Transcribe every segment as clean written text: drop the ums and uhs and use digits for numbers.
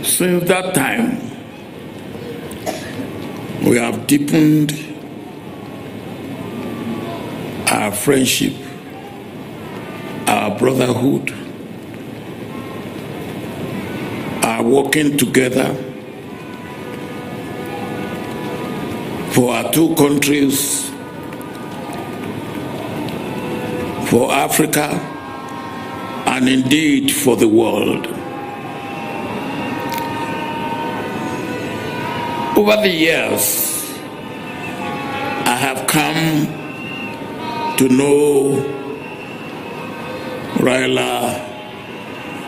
Since that time, we have deepened our friendship, our brotherhood, our working together for our two countries, for Africa, and indeed for the world. Over the years, I have come to know Raila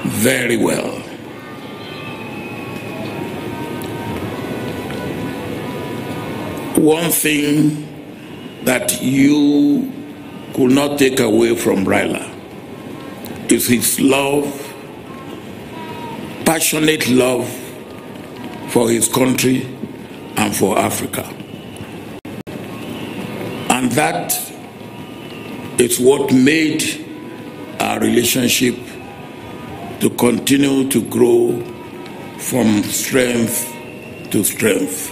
very well. One thing that you could not take away from Raila is his love, passionate love for his country and for Africa. And that is what made our relationship to continue to grow from strength to strength.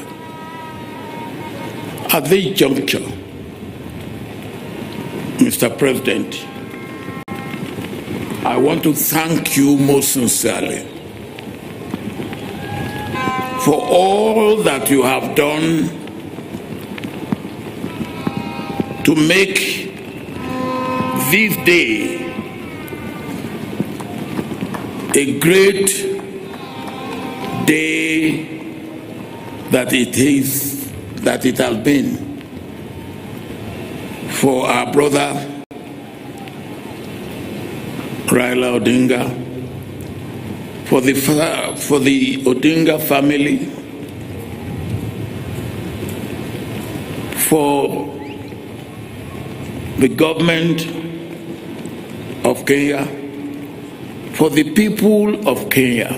At this juncture, Mr. President, I want to thank you most sincerely for all that you have done to make this day a great day that it has been for our brother Raila Odinga, for the Odinga family, for the government of Kenya, for the people of Kenya,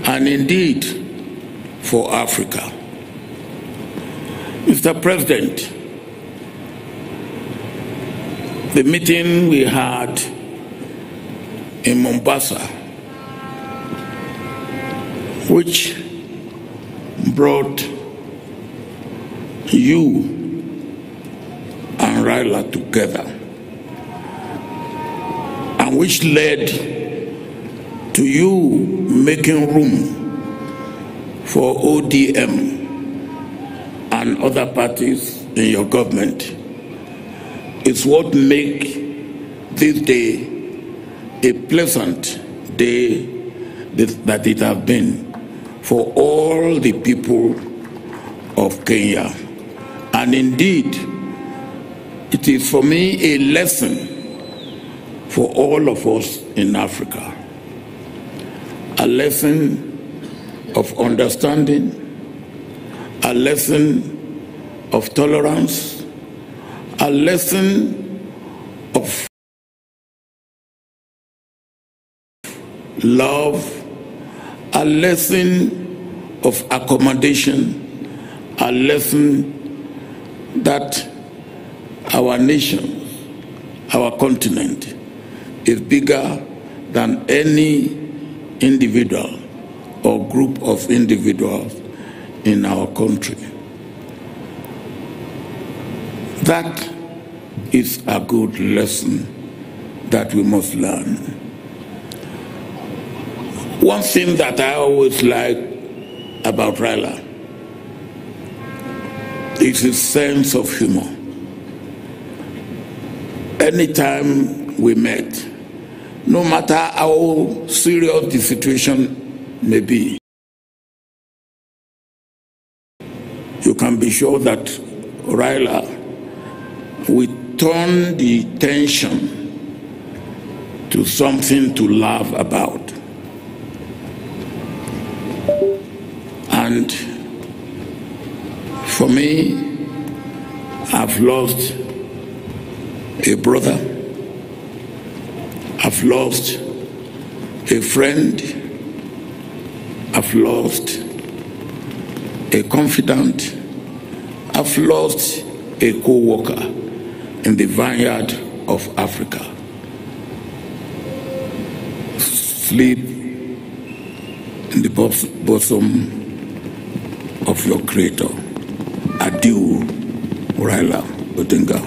and indeed for Africa. Mr. President, the meeting we had in Mombasa, which brought you and Raila together, and which led to you making room for ODM and other parties in your government, is what makes this day a pleasant day that it has been for all the people of Kenya. And indeed, it is for me a lesson for all of us in Africa, a lesson of understanding, a lesson of tolerance, a lesson of love, a lesson of accommodation, a lesson that our nation, our continent, is bigger than any individual or group of individuals in our country. That is a good lesson that we must learn. One thing that I always like about Raila is his sense of humor. Anytime we met, no matter how serious the situation may be, you can be sure that Raila will turn the tension to something to laugh about. And for me, I've lost a brother, I've lost a friend, I've lost a confidant, I've lost a co-worker in the vineyard of Africa. Sleep in the bosom of your Creator. Adieu, Raila Odinga.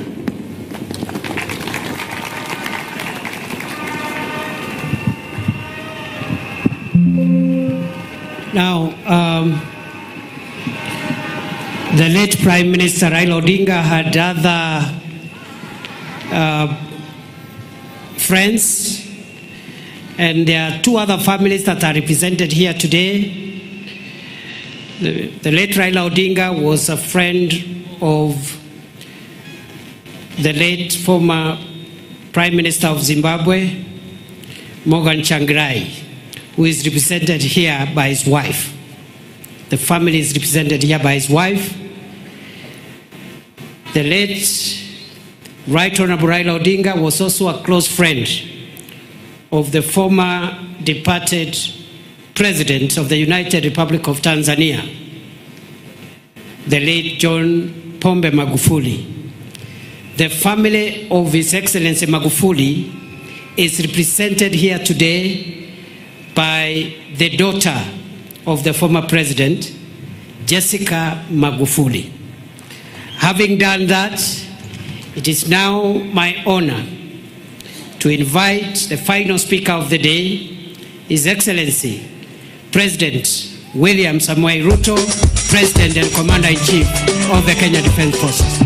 Now, the late Prime Minister Raila Odinga had other friends, and there are two other families that are represented here today. The late Raila Odinga was a friend of the late former Prime Minister of Zimbabwe, Morgan Tsvangirai, who is represented here by his wife. The family is represented here by his wife. The late Right Honorable Raila Odinga was also a close friend of the former departed President of the United Republic of Tanzania, the late John Pombe Magufuli. The family of His Excellency Magufuli is represented here today by the daughter of the former President, Jessica Magufuli. Having done that, it is now my honor to invite the final speaker of the day, His Excellency President William Samoei Ruto, President and Commander-in-Chief of the Kenya Defence Forces.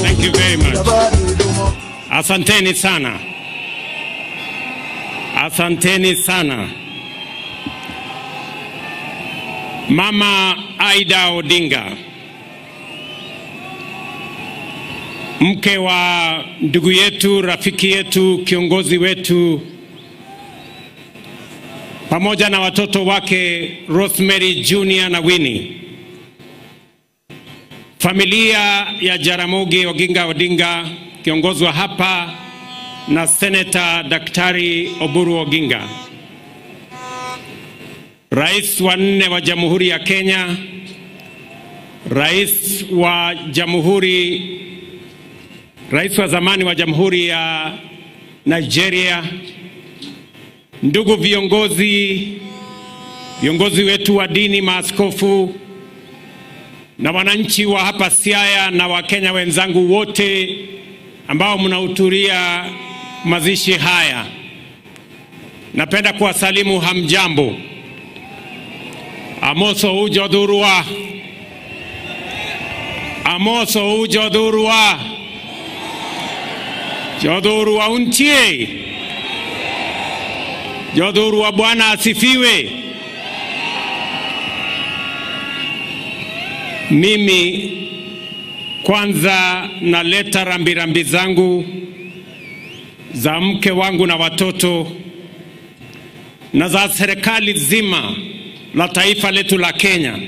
Thank you very much. Asanteni sana. Asanteni sana. Mama Aida Odinga, mke wa ndugu yetu, rafiki yetu, kiongozi wetu, pamoja na watoto wake Rosemary Junior na Winnie. Familia ya Jaramogi Oginga Odinga kiongozwa hapa na Senator Daktari Oburu Oginga. Rais wa 4 wa Jamhuri ya Kenya, Rais wa zamani wa Jamhuri ya Nigeria, ndugu viongozi wetu wa dini, maaskofu na wananchi wa hapa Siaya na Wakenya wenzangu wote ambao mnahudhuria mazishi haya. Napenda kuwasalimu hamjambo. Amoso ujodurua. Amoso ujodurua. Jodurua untie. Jodurua Bwana asifiwe. Mimi kwanza naleta rambirambi zangu za mke wangu na watoto na za serikali zima la taifa letu la Kenya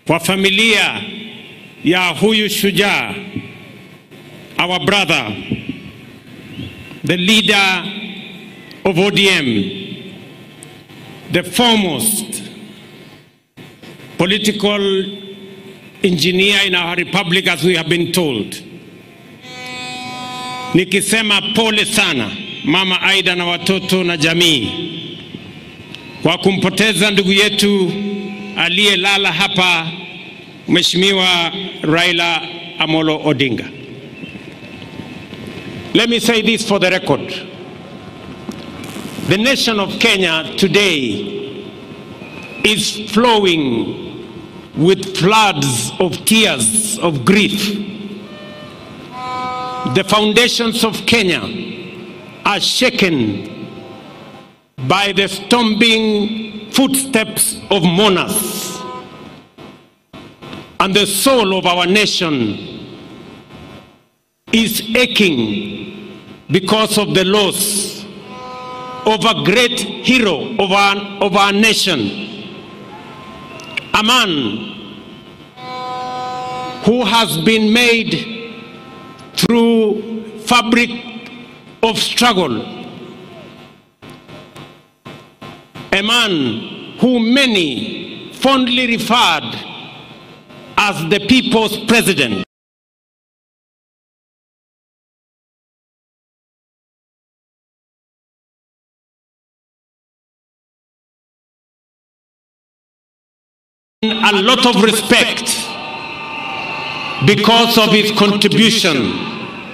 kwa familia ya huyu shujaa, our brother, the leader of ODM, the foremost political engineer in our republic, as we have been told. Nikisema pole sana Mama Aida na watoto na jamii kwa kumpoteza ndugu yetu aliyelala hapa, Mheshimiwa Raila Amolo Odinga. Let me say this for the record. The nation of Kenya today is flowing with floods of tears of grief. The foundations of Kenya are shaken by the stomping footsteps of mourners. and the soul of our nation is aching because of the loss of a great hero of our nation, a man who has been made through fabric of struggle, a man who many fondly referred as the people's president. A lot of respect because of his contribution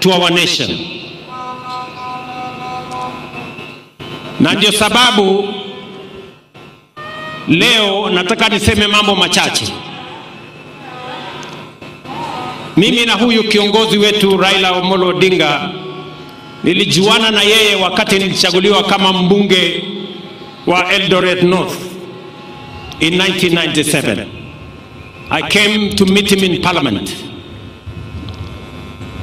to our nation. Na ndio sababu leo nataka niseme mambo machache. Mimi na huyu kiongozi wetu Raila Amolo Odinga nilijuana na yeye wakati nilichaguliwa kama mbunge wa Eldoret North in 1997. I came to meet him in parliament.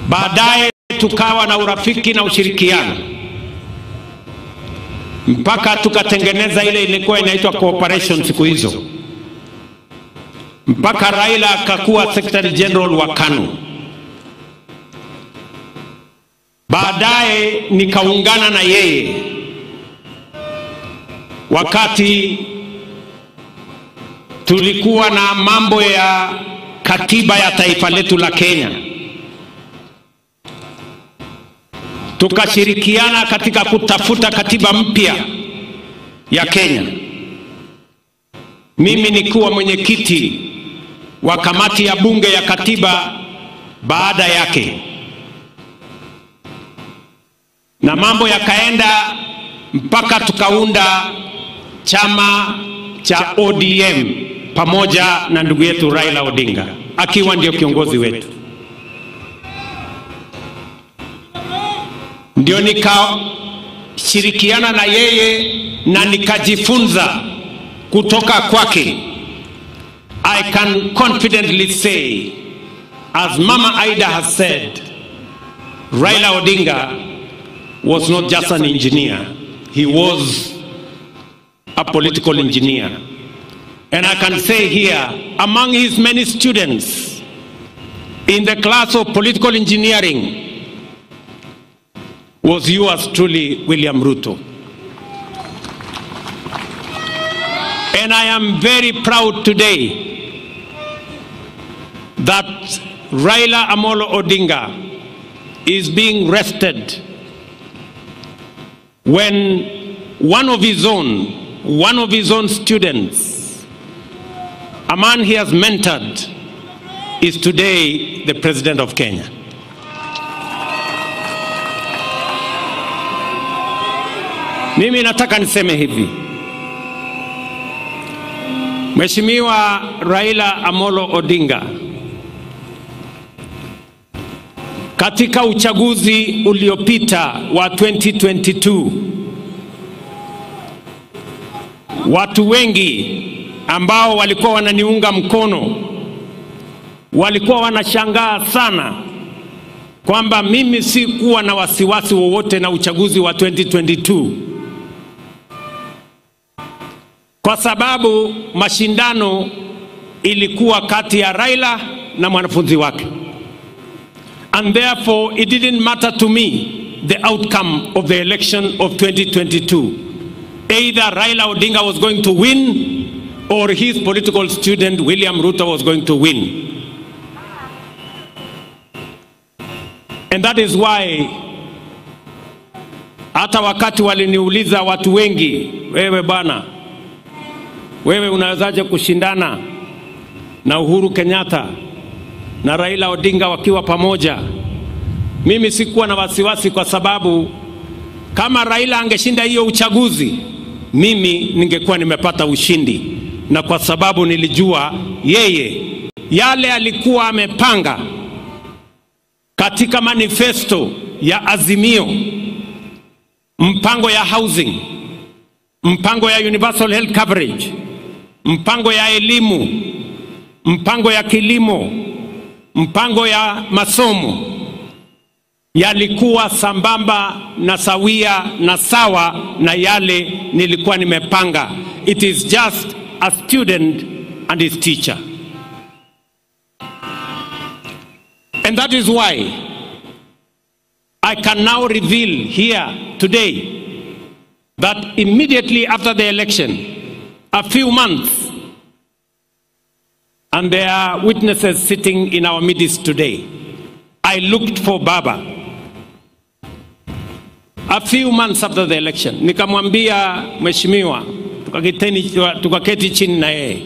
Baadaye tukawa na urafiki na ushirikiano mpaka tukatengeneza ile ilikuwa inaitwa cooperation siku hizo, mpaka Raila akakuwa Secretary General wa KANU. Baadaye nikaungana na yeye wakati tulikuwa na mambo ya katiba ya taifa letu la Kenya. Tukashirikiana katika kutafuta katiba mpya ya Kenya. Mimi nikuwa mwenyekiti wa kamati ya bunge ya katiba baada yake, na mambo yakaenda mpaka tukaunda chama cha ODM pamoja na ndugu yetu Raila Odinga akiwa ndio kiongozi wetu. Ndio nikashirikiana na yeye na nikajifunza kutoka kwake. I can confidently say, as Mama Aida has said, Raila Odinga was not just an engineer, he was a political engineer. And I can say here, among his many students in the class of political engineering was yours truly, William Ruto. And I am very proud today that Raila Amolo Odinga is being rested when one of his own students, a man he has mentored, is today the President of Kenya. Mimi nataka niseme hivi. Mheshimiwa Raila Amolo Odinga, katika uchaguzi uliopita wa 2022, watu wengi ambao walikuwa wananiunga mkono walikuwa wanashangaa sana kwamba mimi si kuwa na wasiwasi wowote na uchaguzi wa 2022, kwa sababu mashindano ilikuwa kati ya Raila na mwanafunzi wake. And therefore it didn't matter to me the outcome of the election of 2022. Either Raila Odinga was going to win or his political student William Ruto was going to win. And that is why hata wakati waliniuliza watu wengi, wewe bana, wewe unawezaje kushindana na Uhuru Kenyatta na Raila Odinga wakiwa pamoja? Mimi sikuwa na wasiwasi, kwa sababu kama Raila angeshinda hiyo uchaguzi, mimi ningekuwa nimepata ushindi, na kwa sababu nilijua yeye yale alikuwa amepanga katika manifesto ya Azimio, mpango ya housing, mpango ya universal health coverage, mpango ya elimu, mpango ya kilimo, mpango ya masomo yalikuwa sambamba na sawia na sawa na yale nilikuwa nimepanga. It is just a student and his teacher. And that is why I can now reveal here today that immediately after the election, a few months, and there are witnesses sitting in our midst today, I looked for Baba. A few months after the election, nikamwambia mheshimiwa, tukaketi chini na yeye,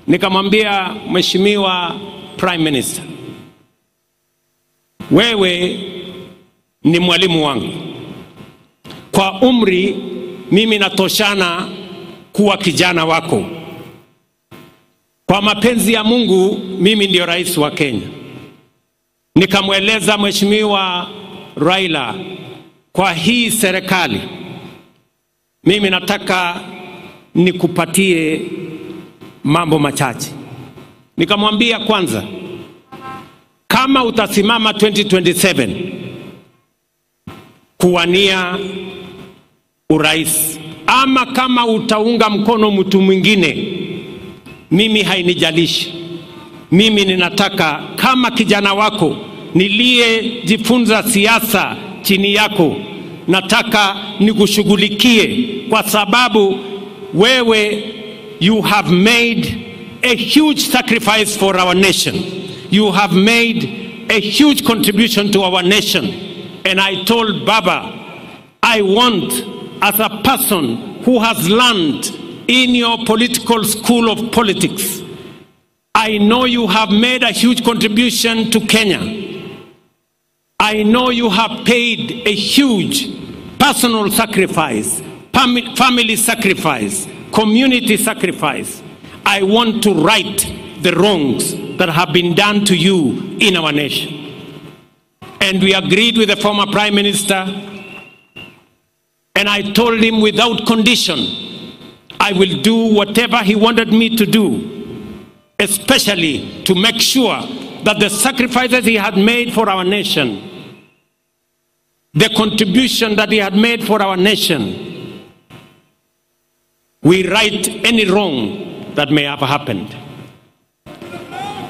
nikamwambia mheshimiwa Prime Minister, wewe ni mwalimu wangu. Kwa umri mimi natoshana kuwa kijana wako. Kwa mapenzi ya Mungu mimi ndio rais wa Kenya. Nikamweleza mheshimiwa Raila, kwa hii serikali mimi nataka nikupatie mambo machache. Nikamwambia kwanza, kama utasimama 2027 kuwania urais, ama kama utaunga mkono mtu mwingine, mimi hainijalishi. Mimi ninataka kama kijana wako niliyejifunza siasa chini yako, nataka nikushughulikie, kwa sababu wewe, you have made a huge sacrifice for our nation. You have made a huge contribution to our nation. And I told Baba, I want, as a person who has learned in your political school of politics, I know you have made a huge contribution to Kenya. I know you have paid a huge personal sacrifice, family sacrifice, community sacrifice. I want to right the wrongs that have been done to you in our nation. And we agreed with the former Prime Minister, and I told him without condition, I will do whatever he wanted me to do, especially to make sure that the sacrifices he had made for our nation, the contribution that he had made for our nation, we right any wrong that may have happened.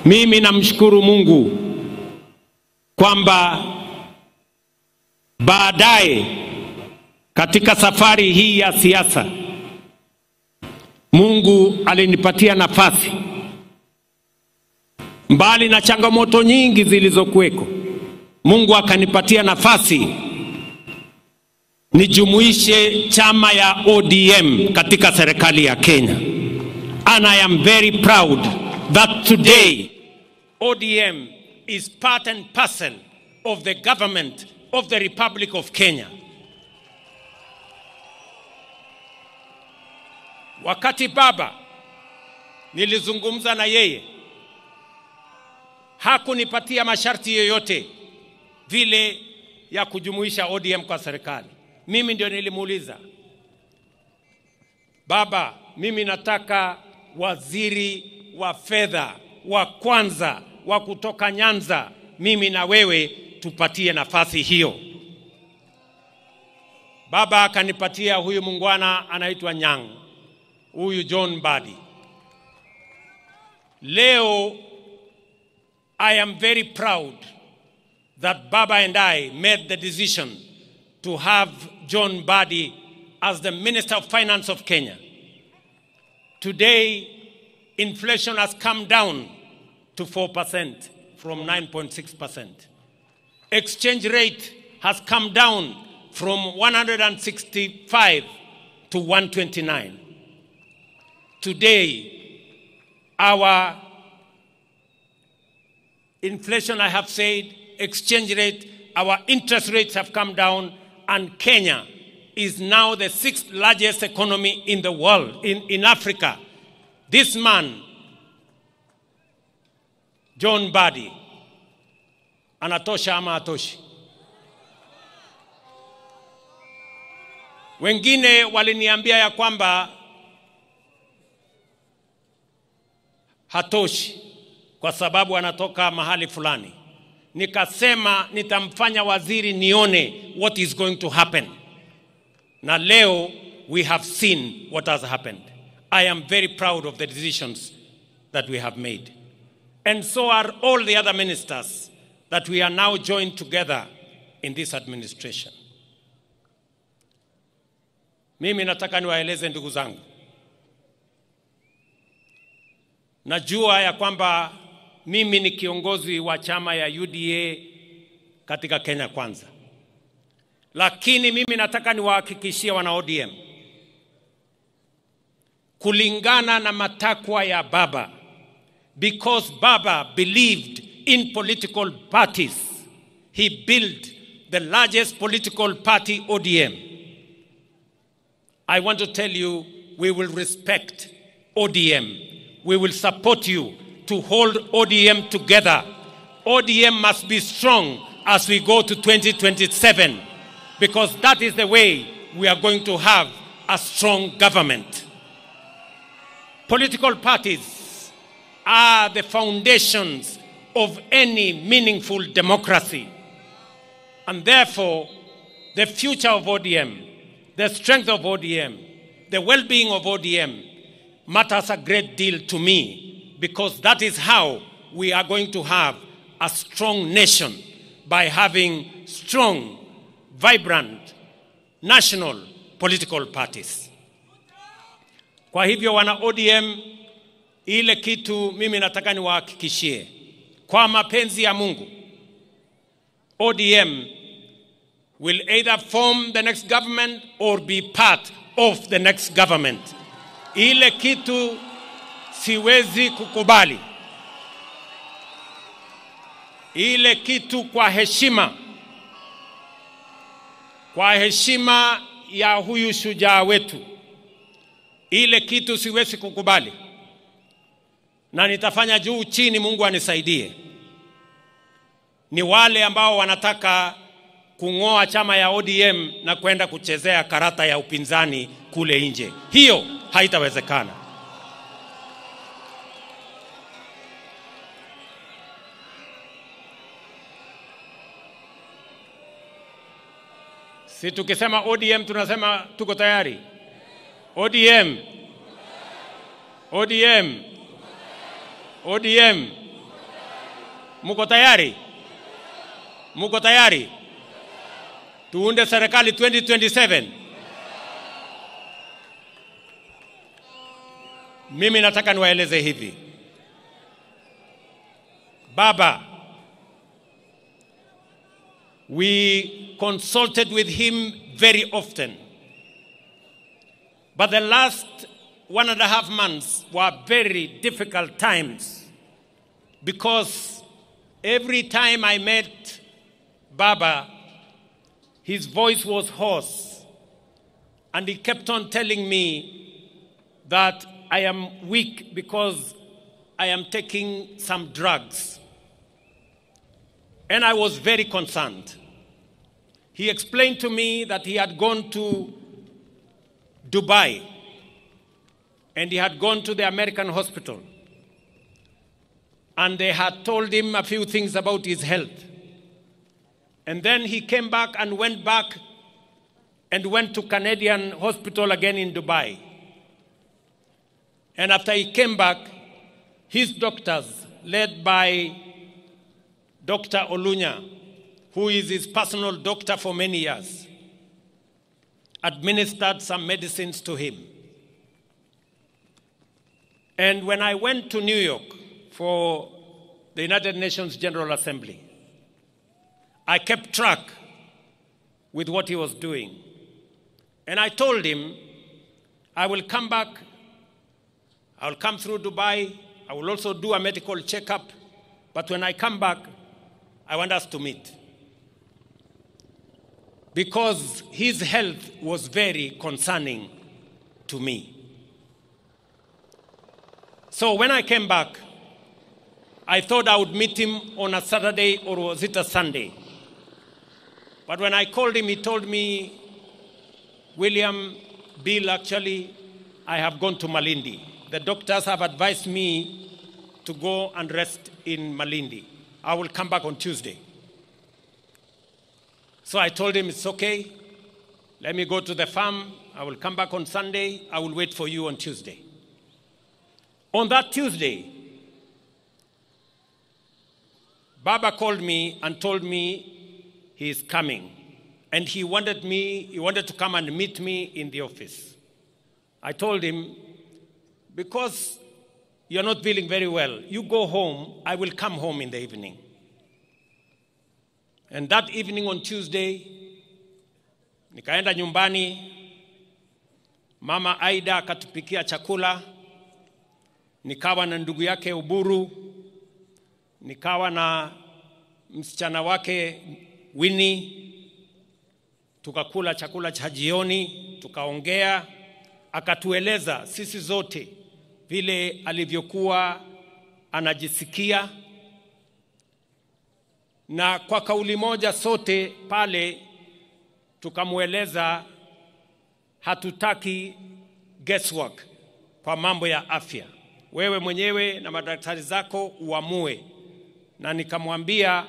Mimi namshukuru Mungu kwamba baadaye katika safari hii ya siasa, Mungu alinipatia nafasi, mbali na changamoto nyingi zilizokuweko, Mungu akanipatia nafasi nijumuishe chama ya ODM katika serikali ya Kenya. And I am very proud that today ODM is part and parcel of the government of the Republic of Kenya. Wakati Baba nilizungumza na yeye, hakunipatia masharti yoyote vile ya kujumuisha ODM kwa serikali. Mimi ndio nilimuuliza, Baba, mimi nataka waziri wa fedha wa kwanza wa kutoka Nyanza, mimi na wewe tupatie nafasi hiyo. Baba akanipatia huyu mungwana anaitwa Nyang, huyu John Badi. Leo I am very proud that Baba and I made the decision to have John Badi as the Minister of Finance of Kenya. Today, inflation has come down to 4% from 9.6%. Exchange rate has come down from 165 to 129. Today, our inflation, I have said, exchange rate, our interest rates have come down, and Kenya is now the 6th largest economy in the world, in Africa. This man, John Badi, anatosha ama atoshi? Wengine waliniambia ya kwamba hatoshi. kwa sababu anatoka mahali fulani. Nikasema nitamfanya waziri nione what is going to happen. Na leo we have seen what has happened. I am very proud of the decisions that we have made. And so are all the other ministers that we are now joined together in this administration. Mimi nataka niwaeleze ndugu zangu. Najua ya kwamba mimi ni kiongozi wa chama ya UDA katika Kenya Kwanza. Lakini mimi nataka niwahakikishie wana ODM, kulingana na matakwa ya Baba, because Baba believed in political parties, he built the largest political party, ODM. I want to tell you, we will respect ODM. We will support you to hold ODM together. ODM must be strong as we go to 2027, because that is the way we are going to have a strong government. Political parties are the foundations of any meaningful democracy. And therefore, the future of ODM, the strength of ODM, the well-being of ODM matters a great deal to me, because that is how we are going to have a strong nation, by having strong, vibrant, national political parties. Kwa hivyo wana ODM, ile kitu mimi nataka niwahakikishie, kwa mapenzi ya Mungu, ODM will either form the next government or be part of the next government. Ile kitu siwezi kukubali. Ile kitu kwa heshima ya huyu shujaa wetu, ile kitu siwezi kukubali. Na nitafanya juu chini, Mungu anisaidie. Ni wale ambao wanataka kung'oa chama ya ODM na kwenda kuchezea karata ya upinzani kule nje. Hiyo haitawezekana. Si tukisema ODM tunasema tuko tayari. ODM. ODM. ODM. Muko tayari? Muko tayari? Tuunde serikali 2027. Mimi nataka niwaeleze hivi. Baba, we consulted with him very often. But the last 1.5 months were very difficult times, because every time I met Baba, his voice was hoarse, and he kept on telling me that I am weak because I am taking some drugs. And I was very concerned. He explained to me that he had gone to Dubai, and he had gone to the American hospital, and they had told him a few things about his health. And then he came back and went to Canadian hospital again in Dubai. And after he came back, his doctors, led by Dr. Olunya, who is his personal doctor for many years, administered some medicines to him. And when I went to New York for the United Nations General Assembly, I kept track with what he was doing. And I told him, I will come back, I will come through Dubai, I will also do a medical checkup, but when I come back, I want us to meet. Because his health was very concerning to me. So when I came back, I thought I would meet him on a Saturday, or was it a Sunday? But when I called him, he told me, William, Bill, actually, I have gone to Malindi. The doctors have advised me to go and rest in Malindi. I will come back on Tuesday. So I told him, it's okay. Let me go to the farm. I will come back on Sunday. I will wait for you on Tuesday. On that Tuesday, Baba called me and told me he is coming. And he wanted to come and meet me in the office. I told him, because you're not feeling very well, you go home, I will come home in the evening. And that evening on Tuesday, nikaenda nyumbani, Mama Aida akatupikia chakula, nikawa na ndugu yake Uburu, nikawa na msichana wake Winnie, tukakula chakula cha jioni, tukaongea, akatueleza sisi zote vile alivyokuwa anajisikia, na kwa kauli moja sote pale tukamueleza hatutaki guesswork kwa mambo ya afya. Wewe mwenyewe na madaktari zako uamue. Na nikamwambia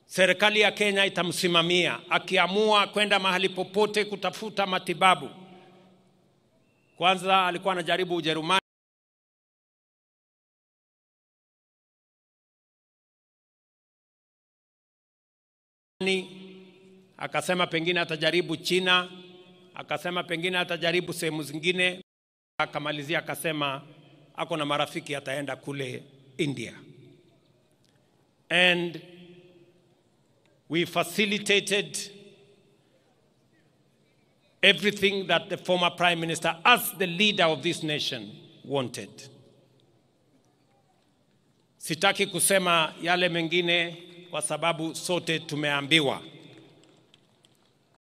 serikali ya Kenya itamsimamia akiamua kwenda mahali popote kutafuta matibabu. Kwanza alikuwa anajaribu Ujerumani, akasema pengine atajaribu China, akasema pengine atajaribu sehemu zingine, akamalizia akasema ako na marafiki ataenda kule India. And we facilitated everything that the former Prime Minister, as the leader of this nation, wanted. Sitaki kusema yale mengine kwa sababu sote tumeambiwa.